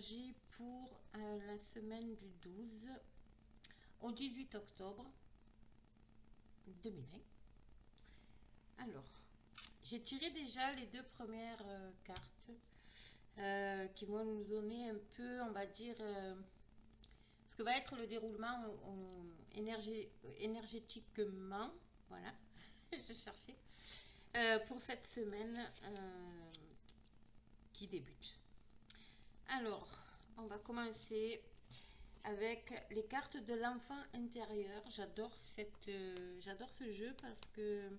énergies pour la semaine du 12 au 18 octobre 2020. Alors, j'ai tiré déjà les deux premières cartes qui vont nous donner un peu, on va dire, ce que va être le déroulement énergétiquement. Voilà, je cherchais. Pour cette semaine qui débute. Alors, on va commencer avec les cartes de l'enfant intérieur. J'adore ce jeu parce que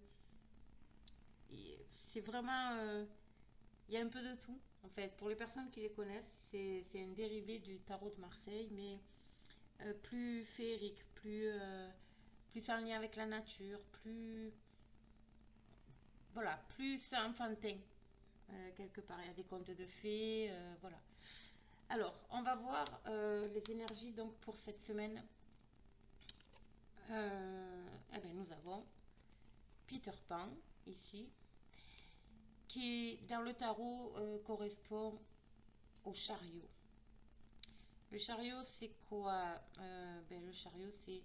c'est vraiment, il y a un peu de tout. En fait, pour les personnes qui les connaissent, c'est un dérivé du tarot de Marseille, mais plus féerique, plus en lien avec la nature, plus voilà, plus enfantin. Quelque part, il y a des contes de fées, voilà. Alors, on va voir les énergies donc pour cette semaine. Eh bien, nous avons Peter Pan ici, qui dans le tarot correspond au chariot. Le chariot, c'est quoi? Le chariot, c'est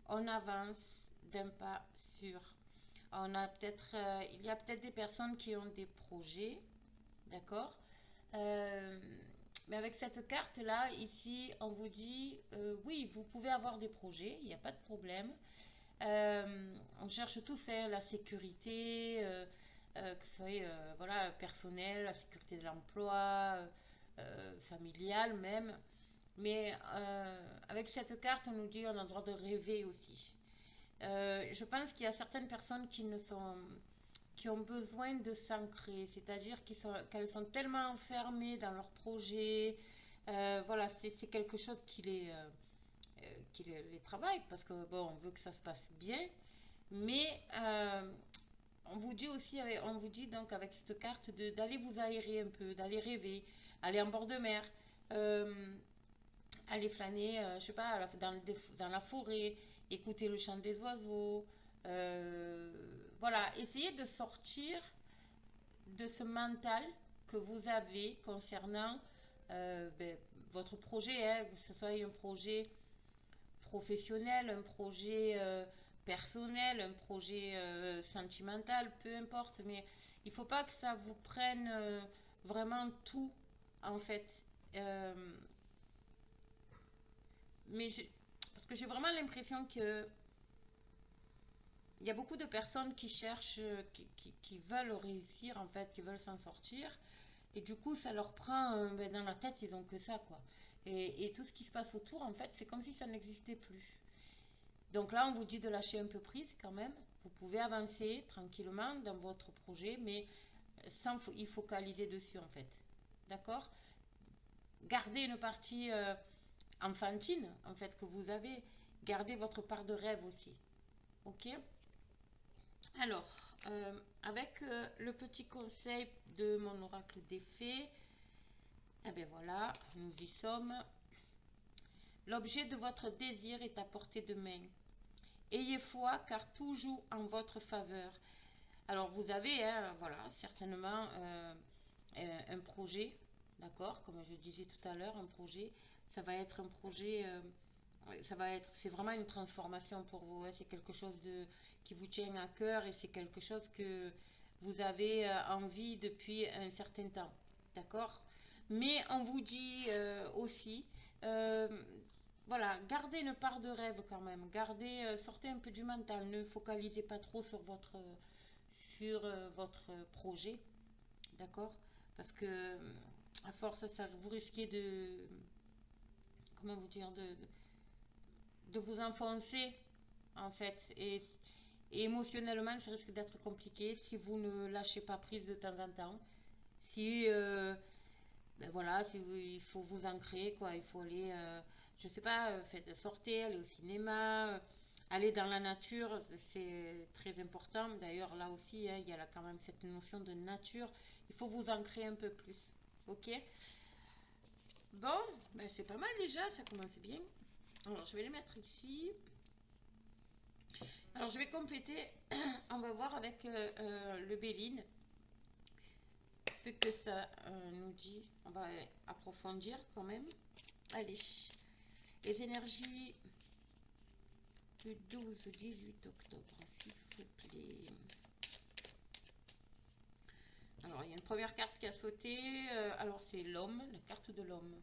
on avance d'un pas sûr. Il y a peut-être des personnes qui ont des projets, d'accord? Mais avec cette carte-là, ici, on vous dit, oui, vous pouvez avoir des projets, il n'y a pas de problème. On cherche tous la sécurité, que ce soit voilà, personnelle, la sécurité de l'emploi, familiale même. Mais avec cette carte, on nous dit on a le droit de rêver aussi. Je pense qu'il y a certaines personnes qui ont besoin de s'ancrer, c'est-à-dire qu'elles sont tellement enfermées dans leurs projets. Voilà, c'est quelque chose qui les travaille parce que bon, on veut que ça se passe bien, mais on vous dit aussi, on vous dit donc avec cette carte d'aller vous aérer un peu, d'aller rêver, aller en bord de mer. Aller flâner, je sais pas, dans la forêt, écouter le chant des oiseaux. Voilà, essayez de sortir de ce mental que vous avez concernant votre projet, hein, que ce soit un projet professionnel, un projet personnel, un projet sentimental, peu importe, mais il faut pas que ça vous prenne vraiment tout, en fait. Mais parce que j'ai vraiment l'impression que il y a beaucoup de personnes qui cherchent, qui veulent réussir en fait, qui veulent s'en sortir. Et du coup, ça leur prend dans la tête, ils ont que ça quoi. Et tout ce qui se passe autour, en fait, c'est comme si ça n'existait plus. Donc là, on vous dit de lâcher un peu prise quand même. Vous pouvez avancer tranquillement dans votre projet, mais sans y focaliser dessus en fait. D'accord? Gardez une partie enfantine en fait que vous avez. Gardez votre part de rêve aussi. Ok? Alors, avec le petit conseil de mon oracle des fées, eh bien voilà, nous y sommes. L'objet de votre désir est à portée de main. Ayez foi car tout joue en votre faveur. Alors vous avez, hein, voilà, certainement un projet, d'accord, comme je disais tout à l'heure, un projet. Ça va être un projet, c'est vraiment une transformation pour vous. Hein, c'est quelque chose qui vous tient à cœur et c'est quelque chose que vous avez envie depuis un certain temps, d'accord. Mais on vous dit aussi, voilà, gardez une part de rêve quand même. Sortez un peu du mental. Ne focalisez pas trop sur votre projet, d'accord? Parce que à force, vous risquez comment vous dire, de vous enfoncer en fait. Et émotionnellement, ça risque d'être compliqué si vous ne lâchez pas prise de temps en temps. Si voilà, il faut vous ancrer, quoi. Il faut aller, je sais pas, sortir, aller au cinéma, aller dans la nature, c'est très important. D'ailleurs, là aussi, hein, il y a quand même cette notion de nature. Il faut vous ancrer un peu plus. Ok? Bon, ben c'est pas mal déjà, ça commence bien. Alors, je vais les mettre ici. Alors, je vais compléter, on va voir avec le Béline, ce que ça nous dit. On va approfondir quand même. Allez, les énergies du 12-18 octobre, s'il vous plaît. Alors, il y a une première carte qui a sauté. Alors, c'est l'homme, la carte de l'homme.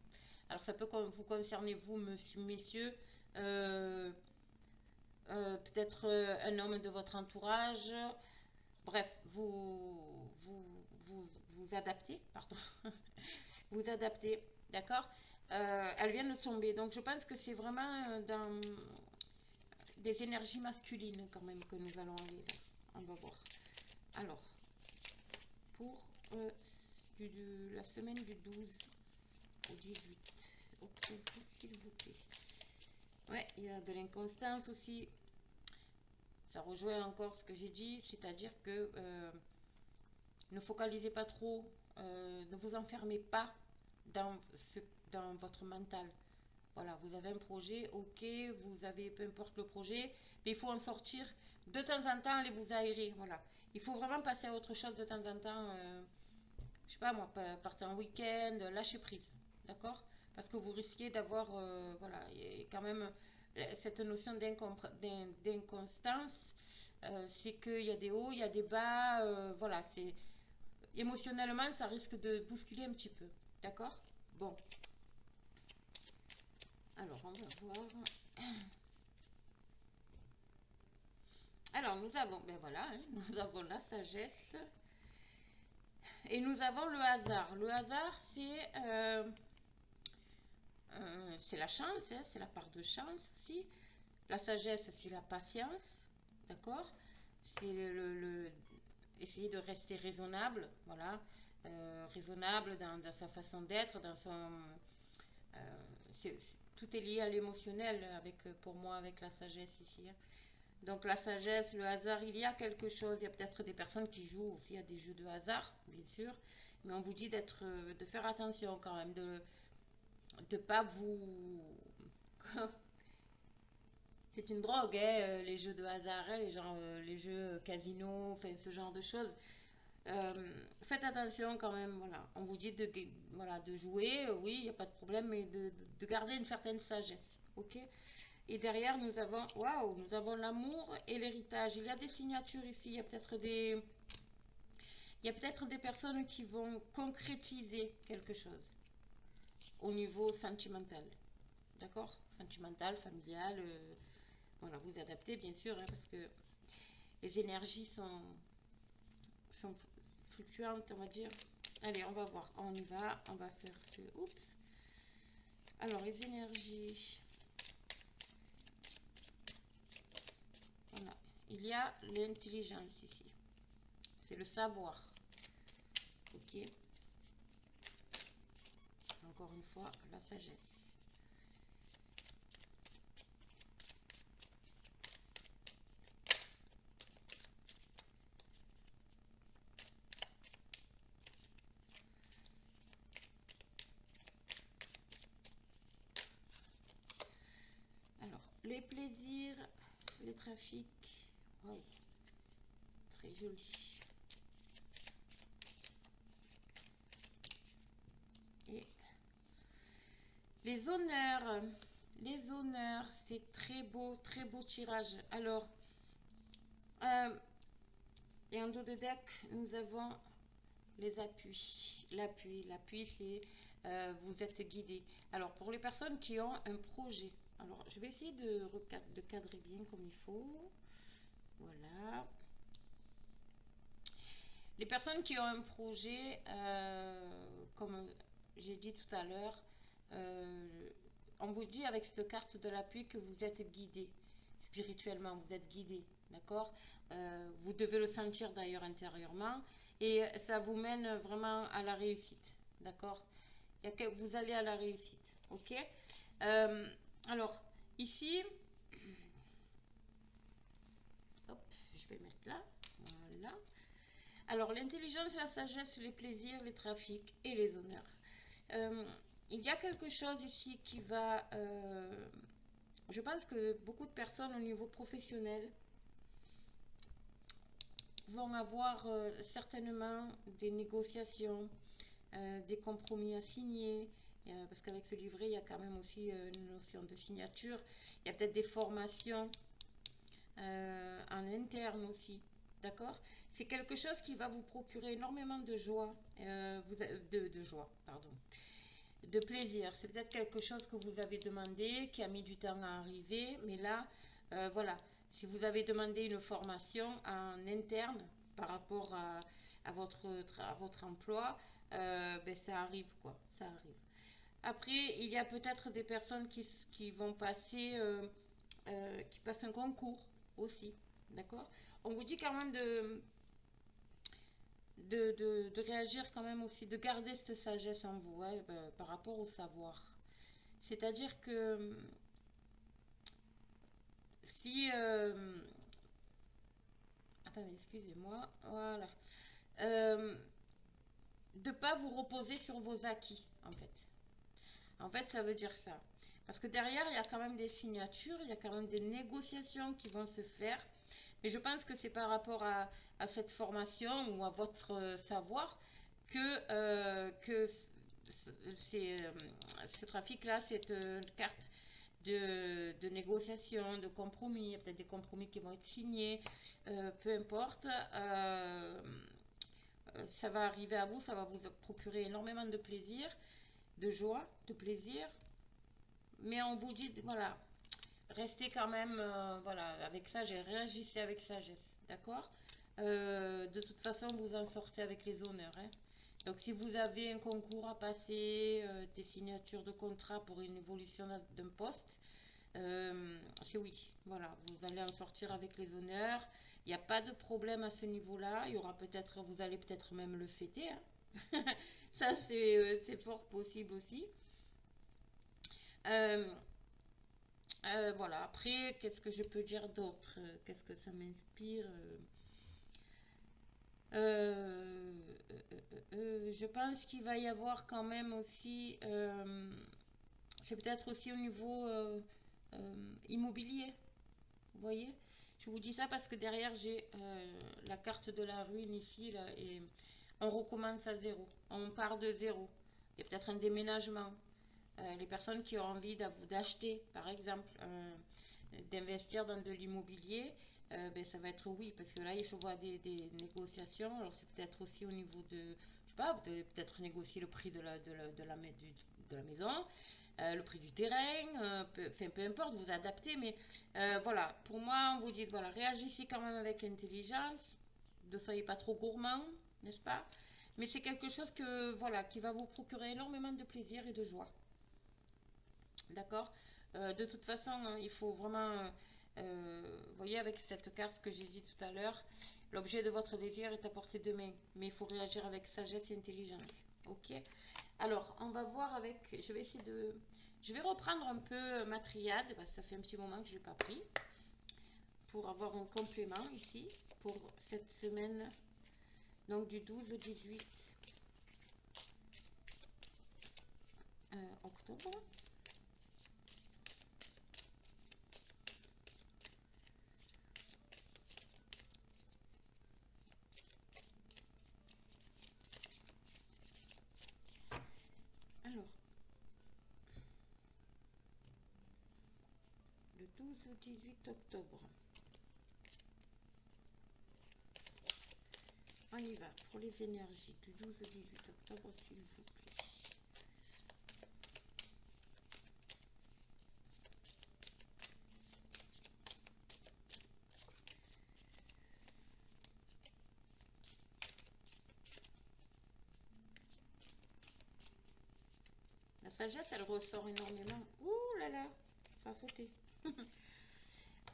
Alors, ça peut vous concerner, vous, messieurs. Peut-être un homme de votre entourage. Bref, vous adaptez, pardon. Vous adaptez, d'accord. Elle vient de tomber. Donc, je pense que c'est vraiment dans des énergies masculines quand même que nous allons aller là. On va voir. Alors, pour la semaine du 12 au 18 octobre, s'il vous plaît. Ouais, il y a de l'inconstance aussi. Ça rejoint encore ce que j'ai dit, c'est-à-dire que ne focalisez pas trop, ne vous enfermez pas dans votre mental. Voilà, vous avez un projet, ok, vous avez peu importe le projet, mais il faut en sortir de temps en temps, allez vous aérer, voilà. Il faut vraiment passer à autre chose de temps en temps, je sais pas moi, partir en week-end, lâcher prise, d'accord? Parce que vous risquez d'avoir, voilà, quand même cette notion d'inconstance, c'est qu'il y a des hauts, il y a des bas, voilà, c'est émotionnellement, ça risque de bousculer un petit peu, d'accord? Bon, alors on va voir. Alors nous avons, ben voilà, hein, nous avons la sagesse et nous avons le hasard. Le hasard, c'est la chance, hein, c'est la part de chance aussi. La sagesse, c'est la patience, d'accord? C'est essayer de rester raisonnable, voilà, raisonnable dans sa façon d'être, dans son, tout est lié à l'émotionnel avec, pour moi, avec la sagesse ici, hein. Donc la sagesse, le hasard, il y a quelque chose. Il y a peut-être des personnes qui jouent aussi à des jeux de hasard, bien sûr, mais on vous dit de faire attention quand même, de pas vous. C'est une drogue, hein, les jeux de hasard, hein, les jeux casino, enfin ce genre de choses. Faites attention quand même, voilà. On vous dit voilà, de jouer, oui, il n'y a pas de problème, mais de garder une certaine sagesse, ok? Et derrière, nous avons, waouh, nous avons l'amour et l'héritage. Il y a des signatures ici, il y a peut-être des personnes qui vont concrétiser quelque chose au niveau sentimental, d'accord? Sentimental, familial, voilà, vous adaptez bien sûr, hein, parce que les énergies sont fluctuantes, on va dire. Allez, on va voir, on y va, on va faire ce, oups. Alors, les énergies. Voilà. Il y a l'intelligence ici. C'est le savoir. Ok. Encore une fois, la sagesse. Alors, les plaisirs, les trafics. Wow. Très joli. Et les honneurs, c'est très beau tirage. Alors, et en dos de deck, nous avons les appuis. L'appui, c'est vous êtes guidé. Alors, pour les personnes qui ont un projet, alors je vais essayer de cadrer bien comme il faut. Voilà. Les personnes qui ont un projet, comme j'ai dit tout à l'heure, on vous dit avec cette carte de l'appui que vous êtes guidé spirituellement, vous êtes guidé, d'accord. Vous devez le sentir d'ailleurs intérieurement et ça vous mène vraiment à la réussite, d'accord. Vous allez à la réussite, ok. Alors ici, hop, je vais mettre là, voilà. Alors, l'intelligence, la sagesse, les plaisirs, les trafics et les honneurs. Il y a quelque chose ici qui va... je pense que beaucoup de personnes au niveau professionnel vont avoir certainement des négociations, des compromis à signer, parce qu'avec ce livret, il y a quand même aussi une notion de signature. Il y a peut-être des formations en interne aussi. D'accord? C'est quelque chose qui va vous procurer énormément de joie, de joie, pardon, de plaisir. C'est peut-être quelque chose que vous avez demandé, qui a mis du temps à arriver, mais là, voilà, si vous avez demandé une formation en interne par rapport à votre emploi, ben ça arrive quoi, ça arrive. Après, il y a peut-être des personnes qui vont passer, qui passent un concours aussi, d'accord? On vous dit quand même de réagir quand même aussi, de garder cette sagesse en vous, hein, par rapport au savoir. C'est-à-dire que si... attendez, excusez-moi. Voilà. Euh, de ne pas vous reposer sur vos acquis, en fait. En fait, ça veut dire ça. Parce que derrière, il y a quand même des signatures, il y a quand même des négociations qui vont se faire. Mais je pense que c'est par rapport à cette formation ou à votre savoir que ce trafic-là, cette carte de négociation, de compromis, il y a peut-être des compromis qui vont être signés, peu importe, ça va arriver à vous, ça va vous procurer énormément de plaisir, de joie, de plaisir, mais on vous dit, voilà, restez quand même, voilà, avec sagesse, réagissez avec sagesse, d'accord? De toute façon, vous en sortez avec les honneurs, hein. Donc, si vous avez un concours à passer, des signatures de contrat pour une évolution d'un poste, c'est oui, voilà, vous allez en sortir avec les honneurs. Il n'y a pas de problème à ce niveau-là. Il y aura peut-être, vous allez peut-être même le fêter, hein. Ça, c'est fort possible aussi. Euh, voilà, après, qu'est-ce que je peux dire d'autre? Qu'est-ce que ça m'inspire? Je pense qu'il va y avoir quand même aussi, c'est peut-être aussi au niveau immobilier, vous voyez? Je vous dis ça parce que derrière j'ai la carte de la ruine ici là, et on recommence à zéro, on part de zéro. Il y a peut-être un déménagement. Les personnes qui ont envie d'acheter, par exemple, d'investir dans de l'immobilier, ben, ça va être oui, parce que là, je vois des négociations. Alors, c'est peut-être aussi au niveau de, je sais pas, vous devez peut-être négocier le prix de la maison, le prix du terrain, peu importe, vous adaptez, mais voilà, pour moi, on vous dit, voilà, réagissez quand même avec intelligence, ne soyez pas trop gourmand, n'est-ce pas? Mais c'est quelque chose que, voilà, qui va vous procurer énormément de plaisir et de joie. D'accord? De toute façon, hein, il faut vraiment, vous voyez, avec cette carte que j'ai dit tout à l'heure, l'objet de votre désir est à portée de main, mais il faut réagir avec sagesse et intelligence. Ok? Alors, on va voir avec, je vais essayer de, je vais reprendre un peu ma triade, parce que ça fait un petit moment que je ne l'ai pas pris, pour avoir un complément ici, pour cette semaine, donc du 12 au 18 octobre. Alors, le 12 au 18 octobre. On y va pour les énergies du 12 au 18 octobre, s'il vous plaît. La sagesse, elle ressort énormément. Ouh là là, ça a sauté.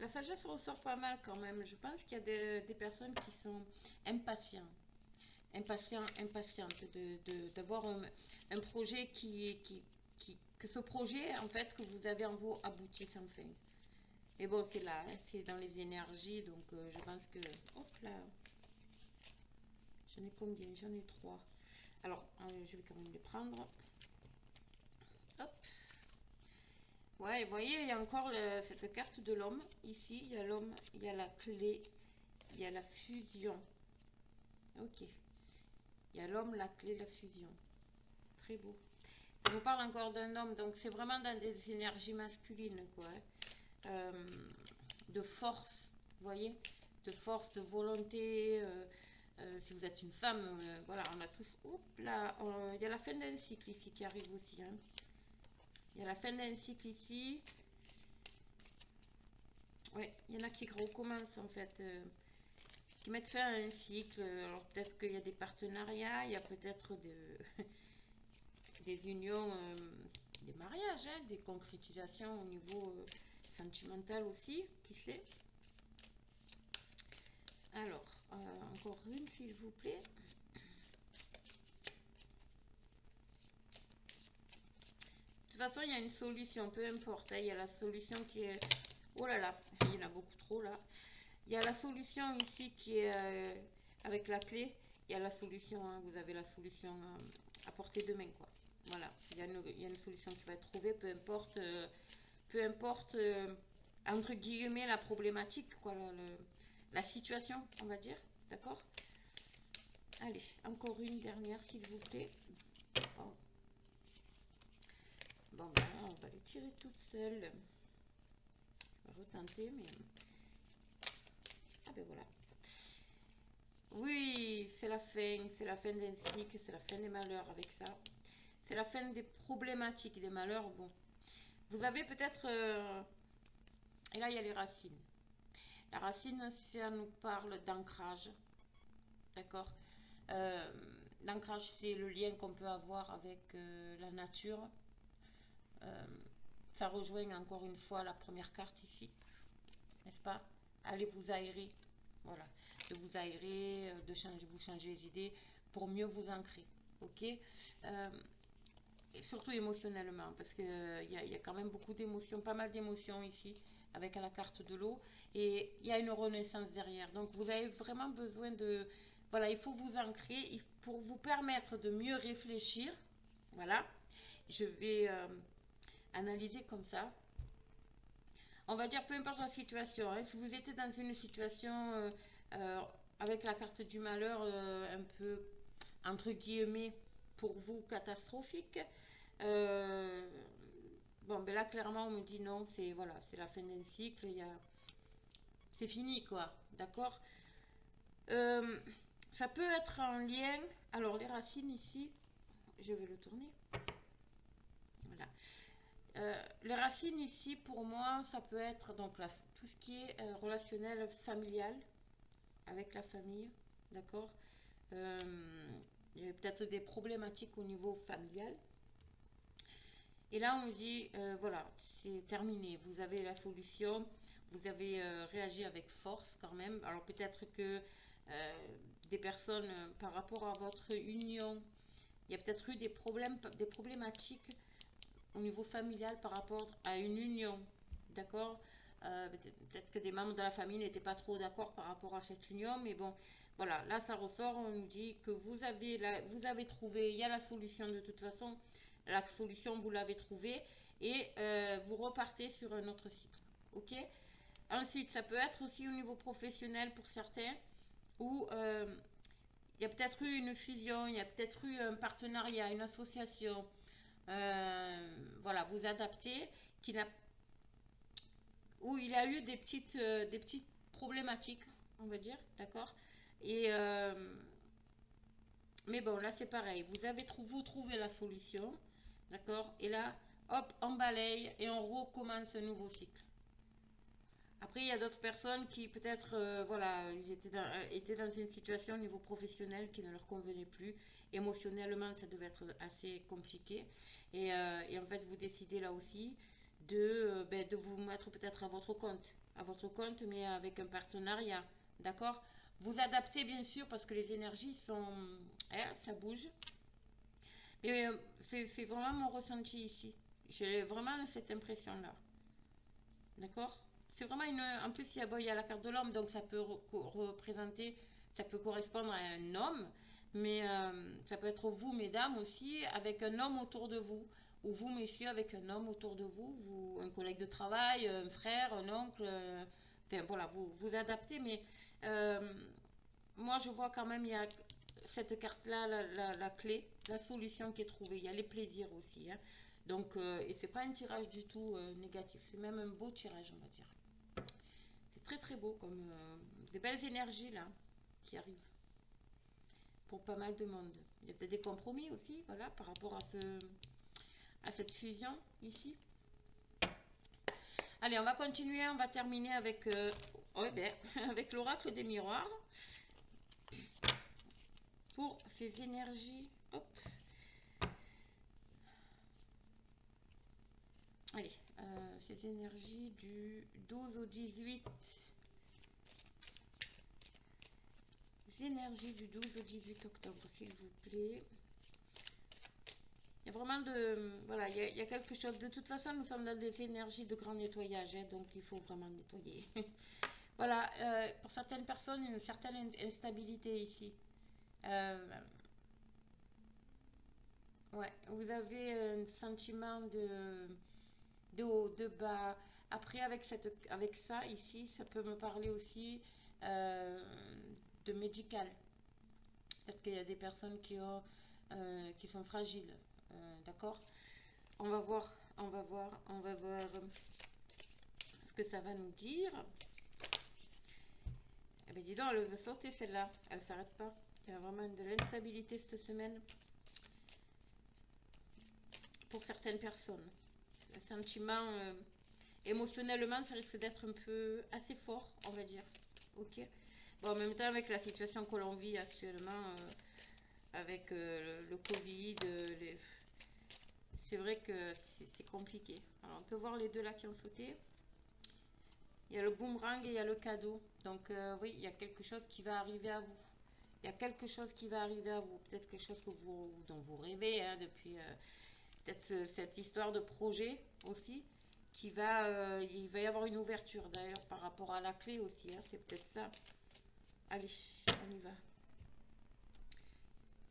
La sagesse ressort pas mal quand même. Je pense qu'il y a des personnes qui sont impatientes. Impatientes d'avoir un projet que ce projet en fait que vous avez en vous aboutisse enfin. Mais bon, c'est là, hein, c'est dans les énergies, donc je pense que... Hop là, j'en ai combien? J'en ai trois. Alors, je vais quand même les prendre. Hop. Ouais, vous voyez, il y a encore cette carte de l'homme. Ici, il y a l'homme, il y a la clé, il y a la fusion. Ok. Il y a l'homme, la clé, la fusion. Très beau. Ça nous parle encore d'un homme, donc c'est vraiment dans des énergies masculines, quoi, hein. Euh, de force, vous voyez, de force, de volonté. Si vous êtes une femme, voilà, on a tous. Oups là, il y a la fin d'un cycle ici qui arrive aussi, hein. Il y a la fin d'un cycle ici. Ouais, il y en a qui recommencent en fait, qui mettent fin à un cycle. Alors peut-être qu'il y a des partenariats, il y a peut-être des unions, des mariages, hein, des concrétisations au niveau sentimental aussi, qui sait. Alors, encore une s'il vous plaît. De toute façon, il y a une solution, peu importe, hein. Il y a la solution qui est... Oh là là, il y en a beaucoup trop là. Il y a la solution ici qui est avec la clé. Il y a la solution, hein, vous avez la solution à portée de main, quoi. Voilà, il y a une solution qui va être trouvée, peu importe entre guillemets, la problématique, quoi, la situation, on va dire. D'accord. Allez, encore une dernière, s'il vous plaît. Oh. Bon, ben, on va les tirer toute seule. Je vais retenter, mais... Ah ben voilà. Oui, c'est la fin d'un cycle, c'est la fin des malheurs avec ça. C'est la fin des problématiques, des malheurs. Bon, vous avez peut-être... et là, il y a les racines. La racine, ça nous parle d'ancrage. D'accord. euh, L'ancrage, c'est le lien qu'on peut avoir avec la nature. Euh, Ça rejoint encore une fois la première carte ici, n'est-ce pas? Allez vous aérer, voilà, de vous aérer, de changer, vous changer les idées pour mieux vous ancrer, ok? Et surtout émotionnellement, parce qu'il y a quand même beaucoup d'émotions, pas mal d'émotions ici, avec la carte de l'eau, et il y a une renaissance derrière. Donc vous avez vraiment besoin de... Voilà, il faut vous ancrer pour vous permettre de mieux réfléchir. Voilà, je vais analyser comme ça. On va dire peu importe la situation, hein. Si vous étiez dans une situation euh, avec la carte du malheur un peu entre guillemets pour vous catastrophique, euh, bon ben là clairement on me dit non, c'est voilà, c'est la fin d'un cycle, c'est fini quoi, d'accord. Euh, Ça peut être un lien. Alors les racines ici, je vais le tourner. Voilà. Les racines ici, pour moi, ça peut être donc tout ce qui est relationnel familial avec la famille, d'accord. Il y a peut-être des problématiques au niveau familial. Et là, on me dit, voilà, c'est terminé. Vous avez la solution. Vous avez réagi avec force quand même. Alors peut-être que des personnes, par rapport à votre union, il y a peut-être eu des problématiques au niveau familial par rapport à une union, d'accord. Peut-être que des membres de la famille n'étaient pas trop d'accord par rapport à cette union, mais bon, voilà, là ça ressort, on nous dit que vous avez trouvé, il y a la solution de toute façon, la solution vous l'avez trouvée et vous repartez sur un autre cycle, ok. Ensuite, ça peut être aussi au niveau professionnel pour certains, où il y a peut-être eu une fusion, il y a peut-être eu un partenariat, une association, voilà, vous adaptez, qui n'a, où il y a eu des petites problématiques, on va dire, d'accord. Et mais bon, là c'est pareil, vous trouvez la solution, d'accord. Et là, hop, on balaye et on recommence un nouveau cycle. Après, il y a d'autres personnes qui peut-être, voilà, étaient dans une situation au niveau professionnel qui ne leur convenait plus. Émotionnellement, ça devait être assez compliqué. Et en fait, vous décidez là aussi de vous mettre peut-être à votre compte, mais avec un partenariat, d'accord. Vous adaptez bien sûr parce que les énergies sont, ça bouge. Mais c'est vraiment mon ressenti ici. J'ai vraiment cette impression-là. D'accord. C'est vraiment une. En plus, il y a la carte de l'homme, donc ça peut représenter, ça peut correspondre à un homme, mais ça peut être vous, mesdames, aussi, avec un homme autour de vous, ou vous, messieurs, avec un homme autour de vous, un collègue de travail, un frère, un oncle. Enfin, voilà, vous adaptez, mais moi je vois quand même, il y a cette carte-là, la clé, la solution qui est trouvée. Il y a les plaisirs aussi, hein. Donc, et c'est pas un tirage du tout négatif, c'est même un beau tirage, on va dire. C'est très très beau, comme des belles énergies là qui arrivent pour pas mal de monde. Il y a peut-être des compromis aussi, voilà, par rapport à cette fusion ici. Allez, on va continuer, on va terminer avec, ouais, ben, avec l'oracle des miroirs pour ces énergies. Hop. Allez, ces énergies du 12 au 18. Les énergies du 12 au 18 octobre, s'il vous plaît. Il y a vraiment de... Voilà, il y a quelque chose. De toute façon, nous sommes dans des énergies de grand nettoyage, hein, donc il faut vraiment nettoyer. Voilà, pour certaines personnes, une certaine instabilité ici. Euh, ouais, vous avez un sentiment de haut, de bas. Après, avec ça, ici, ça peut me parler aussi euh, de médical. Peut-être qu'il y a des personnes qui sont fragiles. D'accord. On va voir ce que ça va nous dire. Eh bien, dis donc, elle veut sauter celle-là. Elle ne s'arrête pas. Il y a vraiment de l'instabilité cette semaine pour certaines personnes. Un sentiment émotionnellement, ça risque d'être un peu assez fort, on va dire. Ok. Bon, en même temps, avec la situation que l'on vit actuellement, avec le Covid, c'est vrai que c'est compliqué. Alors, on peut voir les deux là qui ont sauté. Il y a le boomerang et il y a le cadeau. Donc, oui, il y a quelque chose qui va arriver à vous. Il y a quelque chose qui va arriver à vous. Peut-être quelque chose dont vous rêvez hein, depuis. Peut-être cette histoire de projet aussi. Il va y avoir une ouverture d'ailleurs par rapport à la clé aussi. Hein, c'est peut-être ça. Allez, on y va.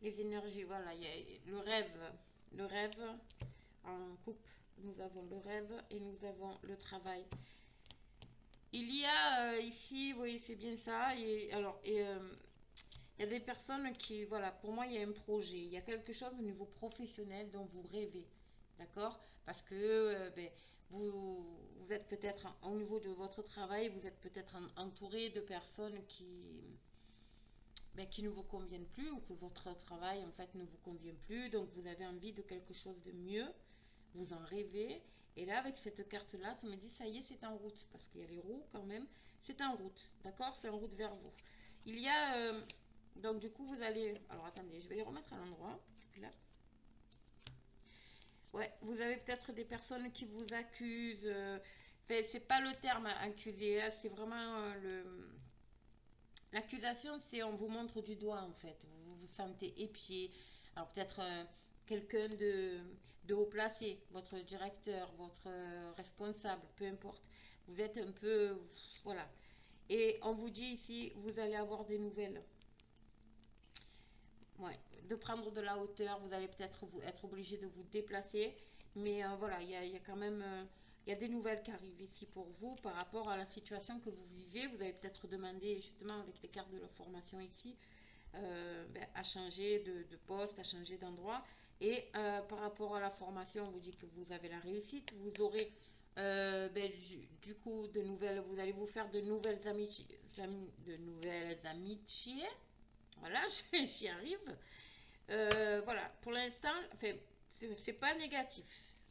Les énergies, voilà. Il y a le rêve. Le rêve en coupe. Nous avons le rêve et nous avons le travail. Il y a ici, oui, c'est bien ça. Il y a des personnes qui, voilà, pour moi, il y a un projet. Il y a quelque chose au niveau professionnel dont vous rêvez. D'accord. Parce que ben, vous êtes peut-être, au niveau de votre travail, vous êtes peut-être entouré de personnes qui ne vous conviennent plus ou que votre travail, en fait, ne vous convient plus. Donc, vous avez envie de quelque chose de mieux. Vous en rêvez. Et là, avec cette carte-là, ça me dit, ça y est, c'est en route. Parce qu'il y a les roues quand même. C'est en route. D'accord. C'est en route vers vous. Il y a... donc, du coup, vous allez... Alors, attendez, je vais les remettre à l'endroit. Là. Ouais, vous avez peut-être des personnes qui vous accusent. Enfin, c'est pas le terme accuser, hein, c'est vraiment l'accusation, c'est on vous montre du doigt en fait. Vous vous sentez épié. Alors peut-être quelqu'un de haut placé, votre directeur, votre responsable, peu importe. Vous êtes un peu, voilà. Et on vous dit ici, vous allez avoir des nouvelles. Ouais, de prendre de la hauteur, vous allez peut-être être obligé de vous déplacer, mais voilà, il y a quand même il y a des nouvelles qui arrivent ici pour vous par rapport à la situation que vous vivez. Vous avez peut-être demandé justement avec les cartes de la formation ici ben, à changer de poste, à changer d'endroit. Et par rapport à la formation, on vous dit que vous avez la réussite, vous aurez ben, du coup de nouvelles, vous allez vous faire de nouvelles amitiés, de nouvelles amitiés. Voilà, j'y arrive. Voilà, pour l'instant, enfin, c'est pas négatif.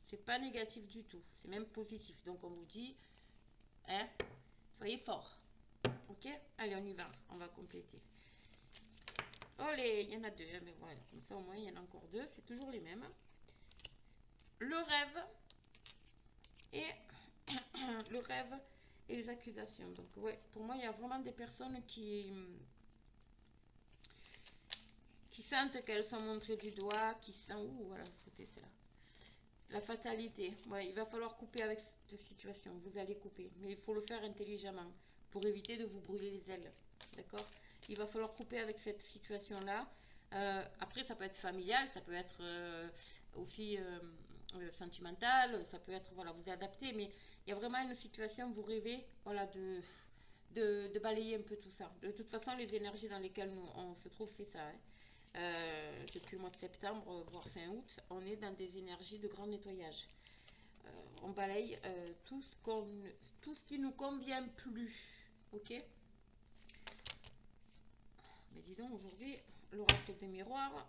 C'est pas négatif du tout. C'est même positif. Donc on vous dit, hein, soyez fort. Ok. Allez, on y va. On va compléter. Oh, il y en a deux, hein, mais voilà, comme ça au moins il y en a encore deux. C'est toujours les mêmes. Le rêve et le rêve et les accusations. Donc ouais, pour moi il y a vraiment des personnes qui sentent qu'elles sont montrées du doigt, qui sentent... Ouh, voilà, foutez, c'est là. La fatalité. Ouais, il va falloir couper avec cette situation. Vous allez couper. Mais il faut le faire intelligemment pour éviter de vous brûler les ailes. D'accord. Il va falloir couper avec cette situation-là. Après, ça peut être familial, ça peut être aussi sentimental, ça peut être, voilà, vous adapter. Mais il y a vraiment une situation, vous rêvez, voilà, de balayer un peu tout ça. De toute façon, les énergies dans lesquelles on se trouve, c'est ça, hein. Depuis le mois de septembre, voire fin août, on est dans des énergies de grand nettoyage. On balaye tout ce qui nous convient plus. Ok? Mais dis donc, aujourd'hui, l'oracle des miroirs.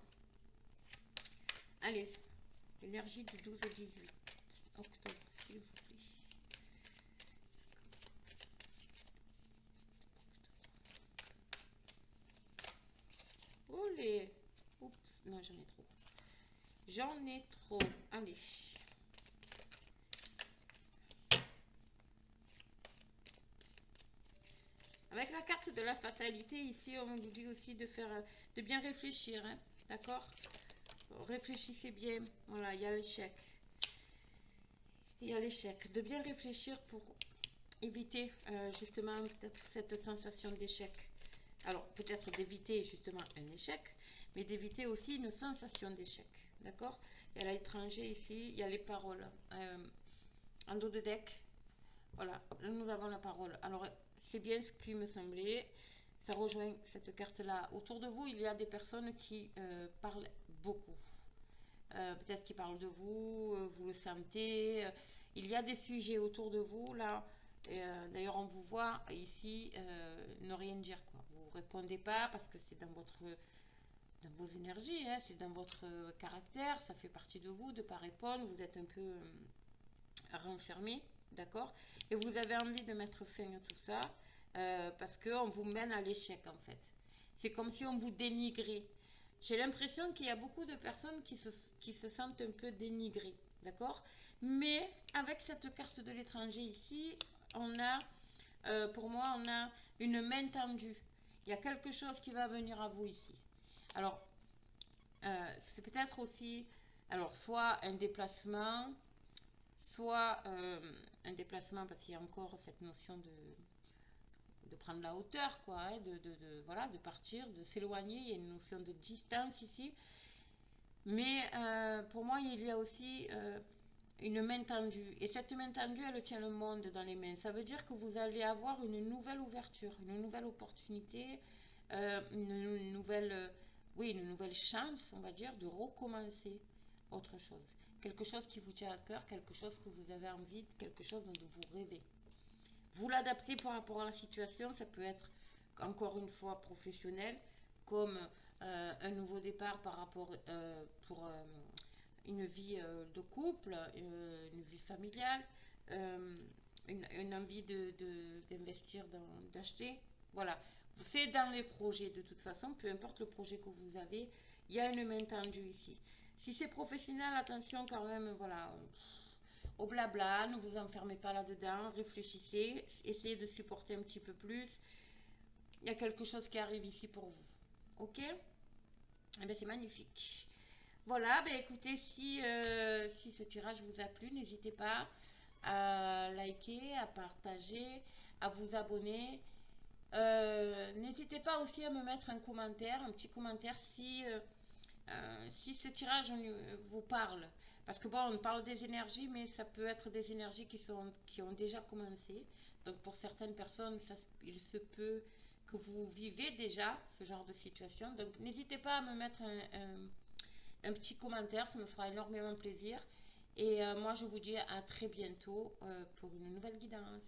Allez, l'énergie du 12 au 18 octobre, s'il vous plaît. Oh les... Oups, non, j'en ai trop. J'en ai trop. Allez. Avec la carte de la fatalité, ici, on vous dit aussi de faire, de bien réfléchir, hein, d'accord? Réfléchissez bien. Voilà, il y a l'échec. Il y a l'échec. De bien réfléchir pour éviter justement peut-être cette sensation d'échec. Alors, peut-être d'éviter justement un échec, mais d'éviter aussi une sensation d'échec, d'accord? Il y a l'étranger ici, il y a les paroles. En dos de deck, voilà, nous avons la parole. Alors, c'est bien ce qui me semblait. Ça rejoint cette carte-là. Autour de vous, il y a des personnes qui parlent beaucoup. Peut-être qu'ils parlent de vous, vous le sentez. Il y a des sujets autour de vous, là. D'ailleurs, on vous voit ici ne rien dire, quoi. Vous ne répondez pas parce que c'est dans vos énergies, hein, c'est dans votre caractère, ça fait partie de vous de ne pas répondre. Vous êtes un peu renfermé, d'accord? Et vous avez envie de mettre fin à tout ça parce qu'on vous mène à l'échec, en fait. C'est comme si on vous dénigrait. J'ai l'impression qu'il y a beaucoup de personnes qui se sentent un peu dénigrées, d'accord? Mais avec cette carte de l'étranger ici, on a, pour moi, on a une main tendue. Il y a quelque chose qui va venir à vous ici. Alors, c'est peut-être aussi, alors, soit un déplacement, soit un déplacement parce qu'il y a encore cette notion de prendre la hauteur, quoi, hein, voilà, de partir, de s'éloigner. Il y a une notion de distance ici. Mais pour moi, il y a aussi une main tendue. Et cette main tendue, elle tient le monde dans les mains. Ça veut dire que vous allez avoir une nouvelle ouverture, une nouvelle opportunité, une nouvelle, oui, une nouvelle chance, on va dire, de recommencer autre chose. Quelque chose qui vous tient à cœur, quelque chose que vous avez envie, quelque chose dont vous rêvez. Vous l'adaptez par rapport à la situation, ça peut être encore une fois professionnel, comme un nouveau départ par rapport pour une vie de couple, une vie familiale, une envie d'investir, d'acheter. Voilà, c'est dans les projets de toute façon, peu importe le projet que vous avez, il y a une main tendue ici. Si c'est professionnel, attention quand même, voilà, au blabla, ne vous enfermez pas là-dedans, réfléchissez, essayez de supporter un petit peu plus. Il y a quelque chose qui arrive ici pour vous. Ok? Eh bien, c'est magnifique. Voilà, ben écoutez, si ce tirage vous a plu, n'hésitez pas à liker, à partager, à vous abonner. N'hésitez pas aussi à me mettre un commentaire, un petit commentaire si ce tirage vous parle. Parce que bon, on parle des énergies, mais ça peut être des énergies qui ont déjà commencé. Donc pour certaines personnes, il se peut que vous vivez déjà ce genre de situation. Donc n'hésitez pas à me mettre un petit commentaire, ça me fera énormément plaisir. Et moi, je vous dis à très bientôt pour une nouvelle guidance.